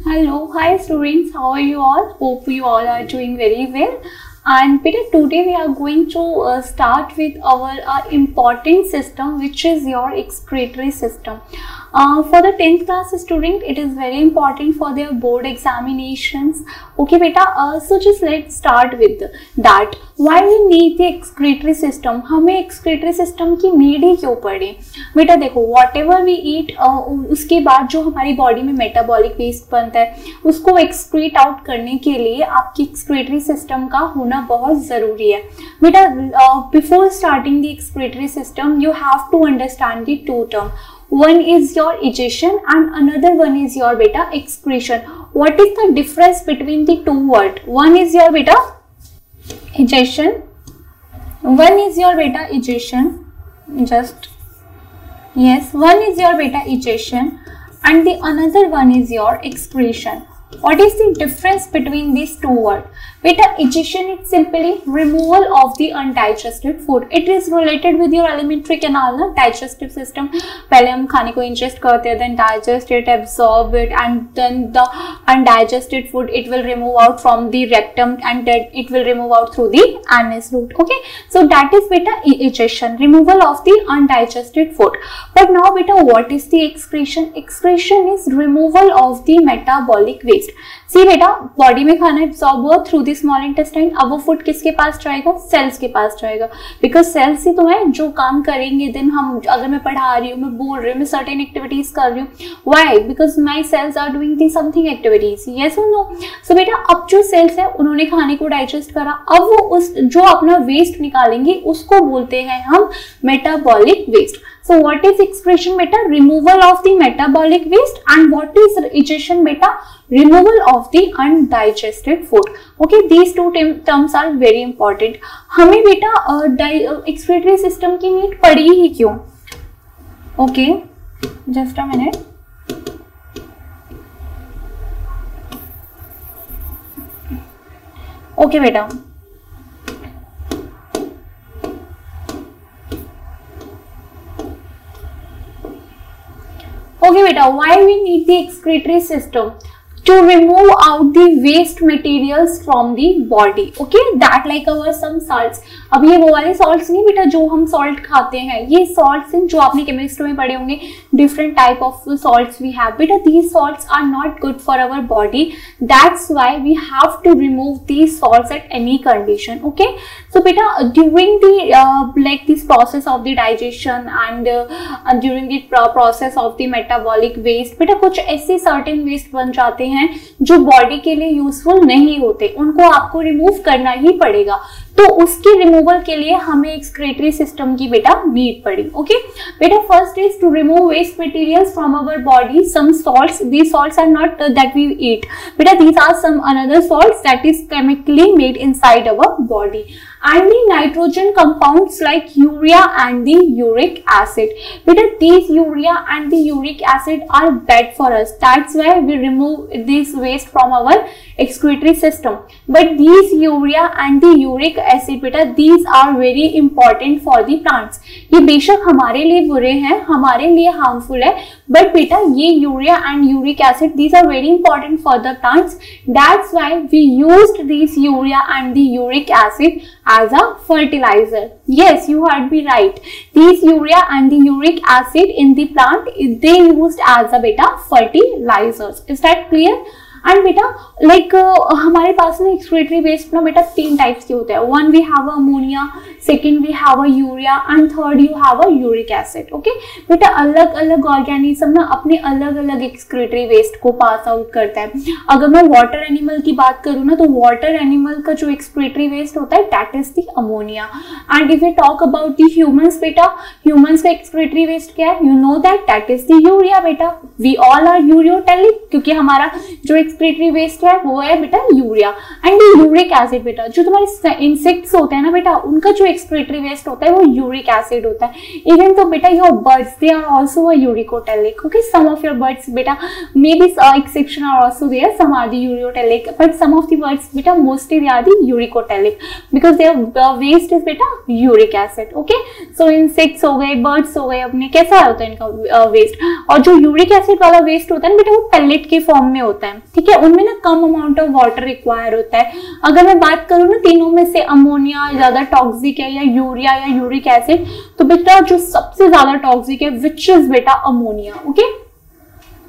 Hello, hi students, how are you all? Hope you all are doing very well. And Peter, today we are going to start with our important system, which is your excretory system. For the 10th class student, it is very important for their board examinations. Okay, beta. So just let's start with that. Why we need the excretory system? हमें excretory system की need ही क्यों पड़ी? बेटा देखो, whatever we eat, उसके बाद जो हमारी body में metabolic waste बनता है, उसको excrete out करने के लिए आपकी excretory system का होना बहुत जरूरी है. बेटा, before starting the excretory system, you have to understand the two terms. One is your ejection and another one is your beta excretion. What is the difference between the two words? One is your beta ejection. One is your beta ejection. One is your beta ejection and the another one is your excretion. What is the difference between these two words? Beta ejection is simply removal of the undigested food. It is related with your alimentary canal, ना digestive system. पहले हम खाने को ingest करते हैं, then digest it, absorb it, and then the undigested food it will remove out from the rectum and then it will remove out through the anus route. Okay, so that is beta ejection, removal of the undigested food. But now beta, what is the excretion? Excretion is removal of the metabolic waste. सी बेटा, body में खाना absorb हुआ through the small intestine. अब वो food किसके पास जाएगा? Sales के पास जाएगा. बिकॉज सेल्स ही तो है जो काम करेंगे. देन हम, अगर मैं पढ़ा रही हूँ, मैं बोल रही हूँ, मैं सर्टेन एक्टिविटीज कर रही हूँ, why? Because my cells are doing the something activities. Yes और नो? सो बेटा, अब जो सेल्स है उन्होंने खाने को डाइजेस्ट करा, अब वो उस जो अपना वेस्ट निकालेंगे उसको बोलते हैं हम metabolic waste. So what is excretion beta? Removal of the metabolic waste. And what is ejection beta? Removal of the undigested food. Okay, these two terms are very important. हमें बेटा excretory system की need पड़ी ही क्यों? Okay, just a minute. Okay बेटा, okay beta, why we need the excretory system? To remove out the waste materials from the body. Okay, that like our some salts. अब ये वो वाले salts नहीं बेटा जो हम salt खाते हैं, ये salts हैं जो आपने chemistry में पढ़े होंगे. Different type of salts we have. बेटा, these salts are not good for our body. That's why we have to remove these salts at any condition. Okay, so बेटा, during the like this process of the digestion and during the process of the metabolic waste, बेटा कुछ ऐसे certain waste बन जाते हैं जो body के लिए यूजफुल नहीं होते, उनको आपको रिमूव करना ही पड़ेगा. तो उसके रिमूवल के लिए हमें एक्सक्रीटरी सिस्टम की बेटा नीड पड़ी. ओके बेटा, first is to remove waste materials from our body. Some salts, these salts are not that we eat बेटा, these are some another salts that is chemically made inside our body. And the nitrogen compounds like urea and the uric acid. Beta, these urea and the uric acid are bad for us. That's why we remove this waste from our excretory system. But these urea and the uric acid, beta, these are very important for the plants. ये बेशक हमारे लिए बुरे हैं, हमारे लिए harmful है, but बेटा ये urea and uric acid, these are very important for the plants. That's why we used these urea and the uric acid as a fertilizer. Yes, you heard me right. These urea and the uric acid in the plant, they used as a beta fertilizers. Is that clear? And बेटा like हमारे पास ना excretory waste ना बेटा तीन types के होते हैं. One we have ammonia, second we have a urea and third you have a uric acid. Okay बेटा, अलग अलग ऑर्गेनिज्म ना अपने अलग अलग एक्सक्रीटरी वेस्ट को पास आउट करता है. अगर मैं वाटर एनिमल की बात करूँ ना, तो वाटर एनिमल का जो एक्सक्रीटरी वेस्ट होता है that is the ammonia. And if you talk about the humans बेटा, ह्यूमंस का एक्सक्रीटरी वेस्ट क्या है? You know that is the urea बेटा. वी ऑल आर यूरियोटेलिक, क्योंकि हमारा जो एक्सक्रीटरी वेस्ट है वो है बेटा यूरिया. एंड यूरिक एसिड बेटा, जो तुम्हारे इंसेक्ट्स होते हैं ना बेटा, उनका जो एक्सक्रीटरी वेस्ट होता है वो यूरिक एसिड होता है. इवन तो बेटा your birds, they are also a uricotelic. Okay, some of your birds बेटा, may be exception are also there, some are the ureotelic, but some of the birds बेटा mostly they are the uricotelic because their waste is बेटा uric acid. Okay, so insects हो गए, birds हो गए, अपने कैसा होता है इनका वेस्ट. और जो यूरिक एसिड वाला वेस्ट होता है ना बेटा, वो पेलेट के फॉर्म में होता है. हैं, ठीक है, उनमें ना कम अमाउंट ऑफ वाटर रिक्वायर होता है। अगर मैं बात करूँ ना तीनों में से अमोनिया ज्यादा टॉक्सिक है या यूरिया या यूरिक एसिड, तो बेटा जो सबसे ज्यादा टॉक्सिक है विच इज बेटा अमोनिया। ओके,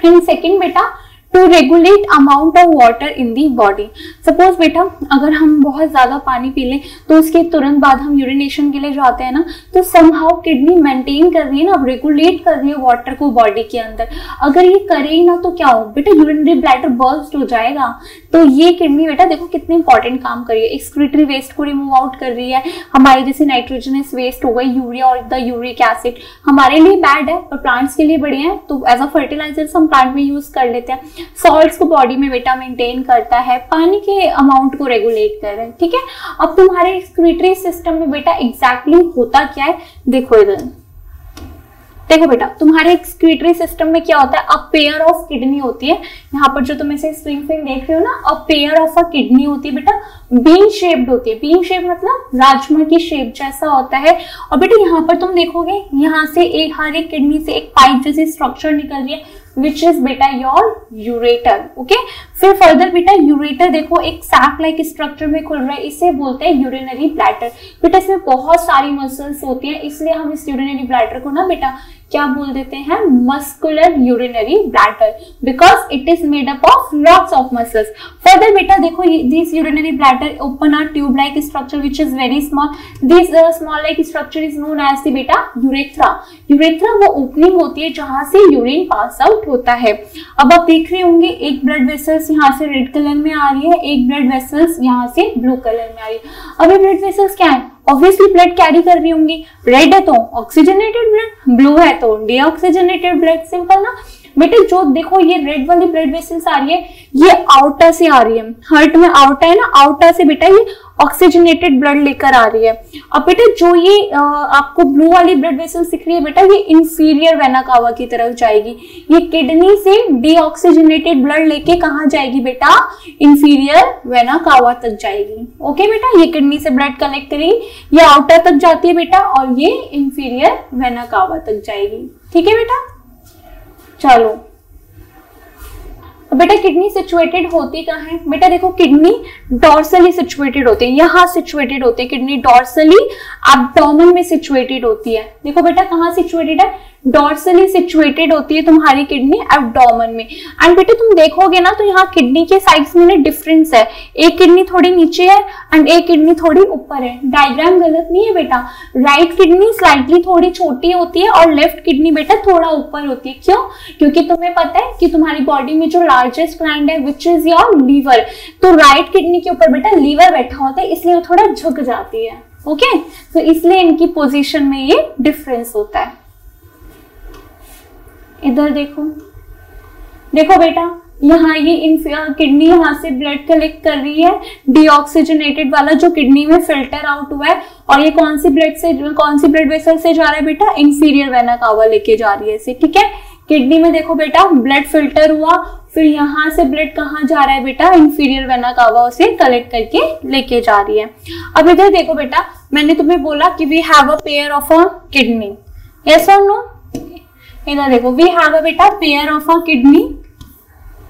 एंड सेकेंड बेटा to regulate amount of water in the body. Suppose बेटा अगर हम बहुत ज्यादा पानी पी लें तो उसके तुरंत बाद हम यूरिनेशन के लिए जाते हैं ना, तो समहाउ किडनी मेंटेन कर रही है ना, रेगुलेट कर रही है वाटर को बॉडी के अंदर। अगर ये करे ही ना तो क्या हो बेटा, यूरिनरी ब्लैडर बर्स्ट हो जाएगा। तो ये किडनी बेटा देखो कितने इंपॉर्टेंट काम कर रही है, एक्सक्रीटरी वेस्ट को रिमूव आउट कर रही है। हमारी जैसे नाइट्रोजनस वेस्ट हो गई, यूरिया और द यूरिक एसिड हमारे लिए बैड है पर प्लांट्स के लिए बढ़िया है, तो एज अ फर्टिलाइजर हम प्लांट में यूज कर लेते हैं। सॉल्ट्स को बॉडी में बेटा मेंटेन करता है, पानी के अमाउंट को रेगुलेट कर रहा है, ठीक है। अब तुम्हारे एक्सक्रीटरी सिस्टम में बेटा एग्जैक्टली होता क्या है, देखो इधर देखो बेटा, तुम्हारे एक्सक्रीटरी सिस्टम में क्या होता है, अ पेयर ऑफ किडनी होती है। यहाँ पर जो तुम ऐसे स्विंग देख रहे हो ना, अ पेयर ऑफ अ किडनी होती है बेटा, बीन शेप्ड होती है। बीन शेप मतलब राजमा की शेप जैसा होता है। और बेटा यहाँ पर तुम देखोगे यहाँ से एक हर एक किडनी से एक पाइप जैसी स्ट्रक्चर निकल रही है विच इज बेटा योर यूरेटर। ओके, फिर फर्दर बेटा यूरेटर देखो एक सैक लाइक स्ट्रक्चर में खुल रहा है, इसे बोलते हैं यूरिनरी ब्लैडर। बेटा इसमें बहुत सारी मसल्स होती हैं, इसलिए हम इस यूरिनरी ब्लैडर को ना बेटा क्या बोल देते हैं, muscular urinary bladder, because it is made up of lots of muscles. Further बेटा देखो this urinary bladder open a tube like structure which is very small. This small like structure is known as the बेटा urethra. Urethra वो opening होती है जहां से urine pass out होता है। अब आप देख रहे होंगे एक ब्लड वेसल्स यहाँ से रेड कलर में आ रही है, एक ब्लड वेसल्स यहाँ से ब्लू कलर में आ रही है। अब ये ब्लड वेसल्स क्या है, ऑब्वियसली ब्लड कैरी कर रही होंगी। रेड है तो ऑक्सीजनेटेड ब्लड, ब्लू है तो डीऑक्सीजनेटेड ब्लड। सिंपल ना बेटे, जो देखो ये रेड वाली ब्लड वेसल्स आ रही है ये आउटा से आ रही है, हार्ट में आउटा है ना, आउटा से बेटा ये ऑक्सीजनेटेड ब्लड लेकर आ रही है। अब बेटा जो ये आपको ब्लू वाली ब्लड वेसल्स दिख रही है बेटा, ये इंफीरियर वेना कावा की तरफ जाएगी। ये किडनी से डीऑक्सीजनेटेड ब्लड लेके कहाँ जाएगी बेटा, इंफीरियर वेना कावा तक जाएगी। ओके बेटा, ये किडनी से ब्लड कलेक्ट करेगी, ये आउटर तक जाती है बेटा और ये इंफीरियर वेना कावा तक जाएगी। ठीक है बेटा, चलो बेटा किडनी सिचुएटेड होती कहाँ है बेटा, देखो किडनी डॉर्सली सिचुएटेड होती है, यहाँ सिचुएटेड होती है किडनी, डॉर्सली एब्डोमेन में सिचुएटेड होती है। देखो बेटा कहाँ सिचुएटेड है, डॉर्सली सिचुएटेड होती है तुम्हारी किडनी एब्डोमेन में। एंड बेटा तुम देखोगे ना तो यहाँ किडनी के साइड्स में ना डिफरेंस है, एक किडनी थोड़ी नीचे है एंड एक किडनी थोड़ी ऊपर है। डायग्राम गलत नहीं है बेटा, राइट किडनी स्लाइटली थोड़ी छोटी होती है और लेफ्ट किडनी बेटा थोड़ा ऊपर होती है। क्यों? क्योंकि तुम्हें पता है कि तुम्हारी बॉडी में जो लार्जेस्ट ग्लैंड है विच इज योर लीवर, तो राइट किडनी के ऊपर बेटा लीवर बैठा होता है, इसलिए वो थोड़ा झुक जाती है। ओके, तो इसलिए इनकी पोजीशन में ये डिफरेंस होता है। इधर देखो, देखो बेटा यहाँ ये किडनी यहाँ से ब्लड कलेक्ट कर रही है, डीऑक्सीजनेटेड वाला जो किडनी में फिल्टर आउट हुआ है, और ये कौन सी ब्लड वेसल से जा रहा है बेटा, इंफीरियर वेना कावा लेके जा रही है इसे। ठीक है, किडनी में देखो बेटा ब्लड फिल्टर हुआ, फिर यहाँ से ब्लड कहाँ जा रहा है बेटा, इंफीरियर वेना कावा उसे कलेक्ट करके लेके जा रही है। अब इधर देखो बेटा, मैंने तुम्हें बोला कि we have a pair of a kidney, yes और नो। इधर देखो वी हैव अ बेटा pair of a kidney,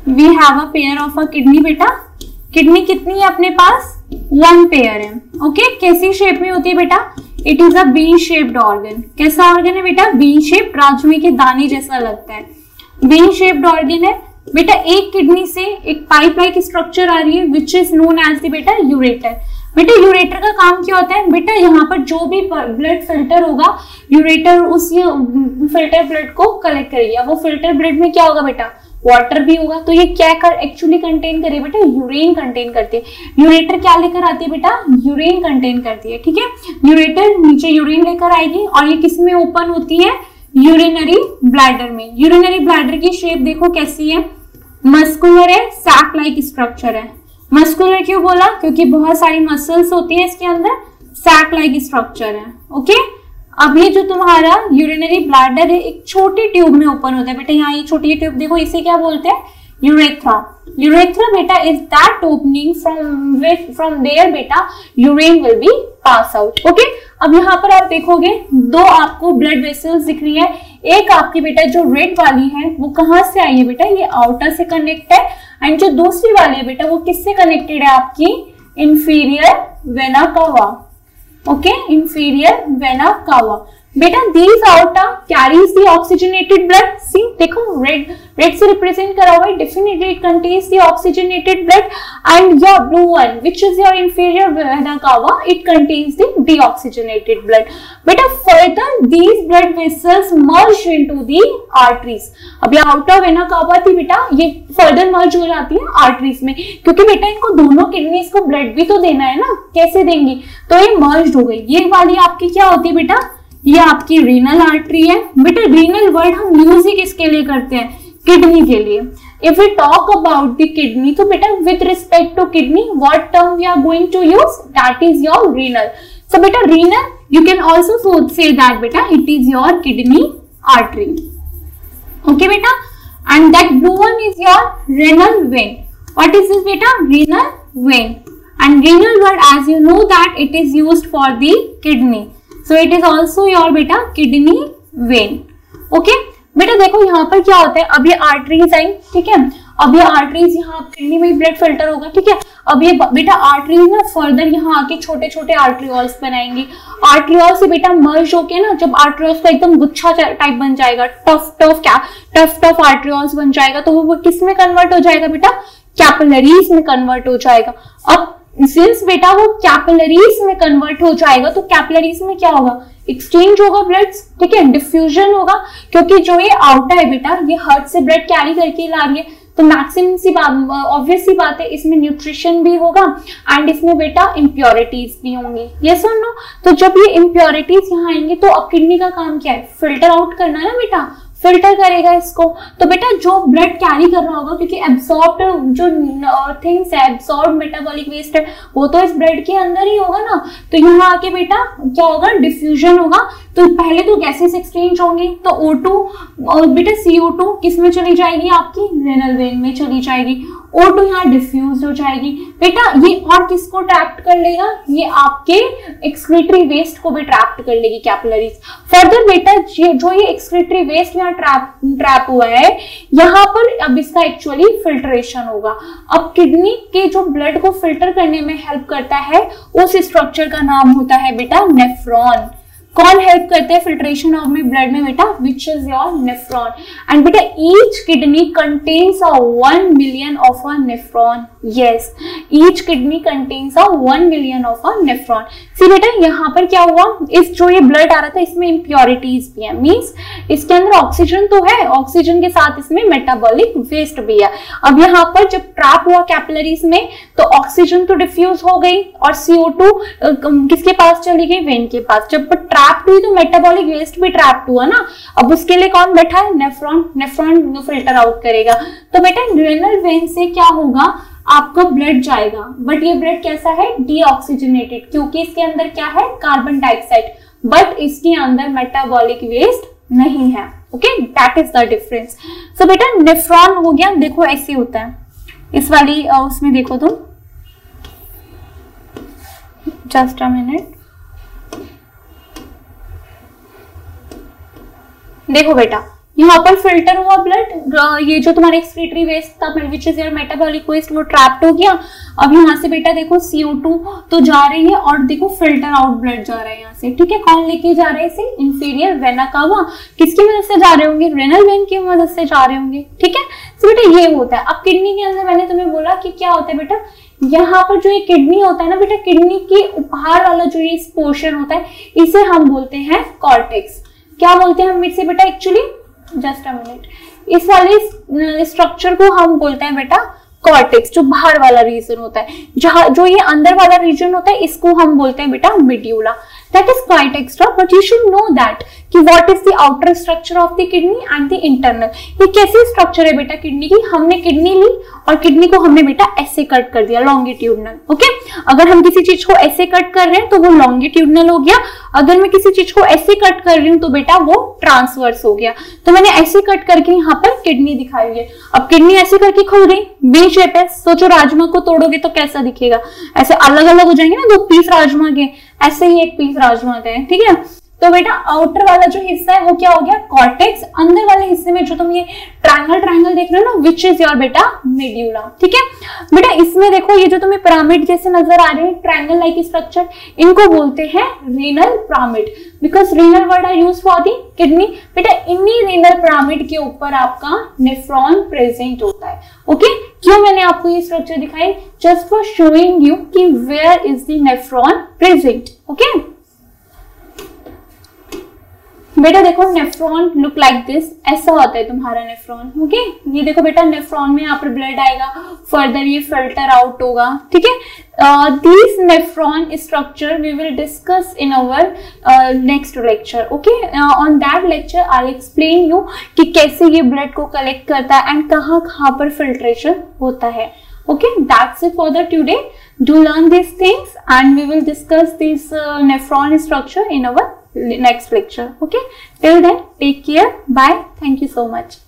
we have a pair of a kidney. बेटा किडनी कितनी है अपने पास, वन पेयर है। ओके, कैसी शेप में होती है बेटा, it is a bean shaped organ. कैसा ऑर्गन है बेटा, बीन शेप्ड, राजमे के दाने जैसा लगता है, बीन शेप्ड ऑर्गन है बेटा। एक किडनी से एक पाइप लाइक स्ट्रक्चर आ रही है which is known as the बेटा यूरेटर। बेटा यूरेटर का काम क्या होता है बेटा, यहाँ पर जो भी ब्लड फिल्टर होगा यूरेटर उस फिल्टर ब्लड को कलेक्ट करेगी। वो फिल्टर ब्लड में क्या होगा बेटा, वाटर भी होगा, तो ये क्या एक्चुअली कंटेन करे बेटा, यूरिन कंटेन करती है। यूरेटर क्या लेकर आती है बेटा, यूरिन कंटेन करती है। ठीक है, यूरेटर नीचे यूरिन लेकर आएगी और ये किस में ओपन होती है, यूरिनरी ब्लैडर में। यूरिनरी ब्लैडर की शेप देखो कैसी है, मस्कुलर है, सैक लाइक स्ट्रक्चर है। मस्कुलर क्यों बोला, क्योंकि बहुत सारी मसल्स होती है इसके अंदर, सैक लाइक स्ट्रक्चर है। ओके, अब ये जो तुम्हारा यूरिनरी ब्लैडर है एक छोटी ट्यूब में ओपन होता है बेटा, यहाँ ये छोटी ट्यूब देखो, इसे क्या बोलते हैं, यूरेथ्रा। यूरेथ्रा बेटा is that opening from there बेटा urine will be pass out. Okay, अब यहाँ पर आप देखोगे दो आपको ब्लड वेसल्स दिख रही है, एक आपकी बेटा जो रेड वाली है वो कहाँ से आई है बेटा, ये आउटर से कनेक्ट है, एंड जो दूसरी वाली है बेटा वो किससे कनेक्टेड है, आपकी inferior vena cava. Okay, inferior vena cava बेटा। These aorta carries the oxygenated blood. See देखो रेड से रिप्रेजेंट करा हुआ है, definitely it contains the oxygenated blood. And your blue one which is your inferior vena cava, it contains the deoxygenated blood. बेटा further these blood vessels merge into the arteries. अब ये outer vena cava थी बेटा, ये further मर्ज हो जाती है arteries में, क्योंकि बेटा इनको दोनों किडनीज को ब्लड भी तो देना है ना, कैसे देंगी, तो ये मर्ज हो गई। ये वाली आपकी क्या होती है बेटा, ये आपकी रीनल आर्टरी है बेटा। रीनल वर्ड हम यूज ही किसके लिए करते हैं, किडनी के लिए। If we talk about the kidney, तो बेटा with respect to kidney what term we are going to use, that is your renal. So बेटा renal you can also say that बेटा it is your kidney artery. Okay बेटा, and that blue one is your renal vein. What is this बेटा, renal vein. And renal word as you know that it is used for the kidney, so it is also your बेटा kidney vein. Okay बेटा देखो यहाँ पर क्या होता है, अब ये आर्टरीज आई, ठीक है, अब ये आर्टरीज यहाँ किडनी में ब्लड फिल्टर होगा, ठीक है। अब ये बेटा आर्टरीज ना फर्दर यहाँ आके छोटे छोटे आर्टरियोल्स बनाएंगी। आर्टरियोल से बेटा मर्ज होके ना, जब आर्टरियोल्स का एकदम गुच्छा टाइप बन जाएगा, टफ आर्टरियोल्स बन जाएगा, तो वो किस में कन्वर्ट हो जाएगा बेटा, कैपिलरीज में कन्वर्ट हो जाएगा। अब सिंस बेटा वो कैपिलरीज में कन्वर्ट हो जाएगा, तो कैपिलरीज में क्या होगा, एक्सचेंज होगा ब्लड, ठीक है, डिफ्यूजन होगा, क्योंकि जो ये आउटर है बेटा ये हार्ट से ब्लड कैरी करके ला रही है, तो मैक्सिमम सी ऑब्वियस सी बात है इसमें न्यूट्रिशन भी होगा एंड इसमें बेटा इम्प्योरिटीज भी होंगी। यस और नो, तो जब ये इम्प्योरिटीज यहाँ आएंगे तो अब किडनी का काम क्या है, फिल्टर आउट करना है ना बेटा, फिल्टर करेगा इसको। तो बेटा जो ब्लड कैरी कर रहा होगा, क्योंकि एब्सॉर्ब्ड जो थिंग्स है, एब्सॉर्ब्ड मेटाबॉलिक वेस्ट है, वो तो इस ब्लड के अंदर ही होगा ना, तो यहाँ आके बेटा क्या होगा, डिफ्यूजन होगा। तो पहले तो गैसेस एक्सचेंज होंगी, तो O2 और बेटा CO2 किस में चली जाएगी, आपकी रेनल वेन में चली जाएगी। O2 यहाँ डिफ्यूज हो जाएगी बेटा, ये और किसको ट्रैप्ट कर लेगा, ये आपके एक्सक्रीटरी वेस्ट को भी ट्रैप्ट कर लेगी कैपिलरीज। फर्दर बेटा जो ये एक्सक्रीटरी वेस्ट यहाँ ट्रैप हुआ है, यहाँ पर अब इसका एक्चुअली फिल्ट्रेशन होगा। अब किडनी के जो ब्लड को फिल्टर करने में हेल्प करता है, उस स्ट्रक्चर का नाम होता है बेटा नेफ्रॉन। कौन हेल्प करते हैं फिल्ट्रेशन ऑफ में ब्लड में बेटा, which is your nephron. And बेटा each kidney contains 1 million of a nephron. Yes, each kidney contains 1 million of a nephron. See बेटा यहाँ पर क्या हुआ, इस जो ये ब्लड आ रहा था इसमें इम्प्योरिटीज भी है, मीन्स इसके अंदर ऑक्सीजन तो है, ऑक्सीजन के साथ इसमें मेटाबॉलिक वेस्ट भी है। अब यहाँ पर जब ट्रैप हुआ कैपिलरीज में, तो ऑक्सीजन तो डिफ्यूज हो गई और CO2 किसके पास चली गई, वेन के पास। जब ट्रैप हुई तो मेटाबॉलिक वेस्ट भी ट्रैप्ड हुआ ना, अब उसके लिए कौन बैठा है, नेफ्रॉन। नेफ्रॉन फिल्टर आउट करेगा। तो बेटा रेनल वेन से क्या होगा, आपका ब्लड जाएगा, बट ये ब्लड कैसा है, डीऑक्सीजनेटेड, क्योंकि इसके अंदर क्या है, कार्बन डाइऑक्साइड, बट इसके अंदर मेटाबॉलिक वेस्ट नहीं है। Okay, that is the difference. So बेटा नेफ्रॉन हो गया, देखो ऐसे होता है, इस वाली उसमें देखो तुम, जस्ट अ मिनट, देखो बेटा यहाँ पर फिल्टर हुआ ब्लड, ये जो तुम्हारे एक्सक्रीटरी वेस्ट था which is your metabolic waste, वो ट्रैप्ड हो गया। अब यहाँ से बेटा देखो CO2 तो जा रही है और देखो फिल्टर आउट ब्लड जा रहा है यहाँ से, ठीक है। कौन लेके जा रहे हैं इसे, इंफीरियर वेना कावा। किसकी मदद से जा रहे होंगे, रेनल वेन की मदद से जा रहे होंगे, ठीक है। तो बेटा ये होता है। अब किडनी के अंदर मैंने तुम्हें बोला कि क्या होता है बेटा, यहाँ पर जो ये किडनी होता है ना बेटा, किडनी के उपहार वाला जो ये पोर्शन होता है, इसे हम बोलते हैं कॉर्टेक्स। क्या बोलते हैं हम इसे बेटा, एक्चुअली जस्ट अ मिनट, इस वाले स्ट्रक्चर को हम बोलते हैं बेटा कॉर्टेक्स, जो बाहर वाला रीजन होता है। जहां जो ये अंदर वाला रीजन होता है इसको हम बोलते हैं बेटा medulla. That is quite extra, but you should know that कि what is the outer structure of the kidney and the internal. ये कैसी स्ट्रक्चर है बेटा किडनी की, हमने किडनी ली और किडनी को हमने बेटा ऐसे कट कर दिया, लॉन्गिट्यूडनल। ओके, अगर हम किसी चीज को ऐसे कट कर रहे हैं तो वो लॉन्गिट्यूडनल हो गया, अगर मैं किसी चीज को ऐसे कट कर रही हूँ तो बेटा वो ट्रांसवर्स हो गया। तो मैंने ऐसे कट करके यहाँ पर किडनी दिखाई है। अब किडनी ऐसे करके खुल गई, बी शेप है। सोचो राजमा को तोड़ोगे तो कैसा दिखेगा, ऐसे अलग अलग हो जाएंगे ना, 2 पीस राजमा के, ऐसे ही एक पीस राजमा का है, ठीक है। तो बेटा आउटर वाला जो हिस्सा है वो क्या हो गया, कॉर्टेक्स। अंदर वाले हिस्से में जो तुम ये ट्रायंगल देख रहे हो ना, विच इज योर बेटा मेड्यूला। ठीक है बेटा, इसमें देखो ये जो तुम्हें पिरामिड जैसे नजर आ रहे हैं, ट्रायंगल लाइक स्ट्रक्चर, इनको बोलते हैं renal pyramid, because renal word are use for the kidney. बेटा इन्हीं रीनल पिरामिड के ऊपर आपका नेफ्रॉन प्रेजेंट होता है। ओके, क्यों मैंने आपको ये स्ट्रक्चर दिखाई, जस्ट फॉर शोइंग यू कि where is the nephron present. Okay बेटा देखो नेफ्रॉन लुक लाइक दिस, ऐसा होता है तुम्हारा नेफ्रॉन। ओके, ये देखो बेटा नेफ्रॉन में यहाँ पर ब्लड आएगा, फर्दर ये फिल्टर आउट होगा। ठीक है, this nephron structure we will discuss in our next lecture. Okay, on that lecture I explain you कि कैसे ये ब्लड को कलेक्ट करता है एंड कहाँ कहाँ पर फिल्ट्रेशन होता है। Okay, that's it for the today. Do learn these things and we will discuss this nephron structure in our next lecture. Okay, till then take care, bye, thank you so much.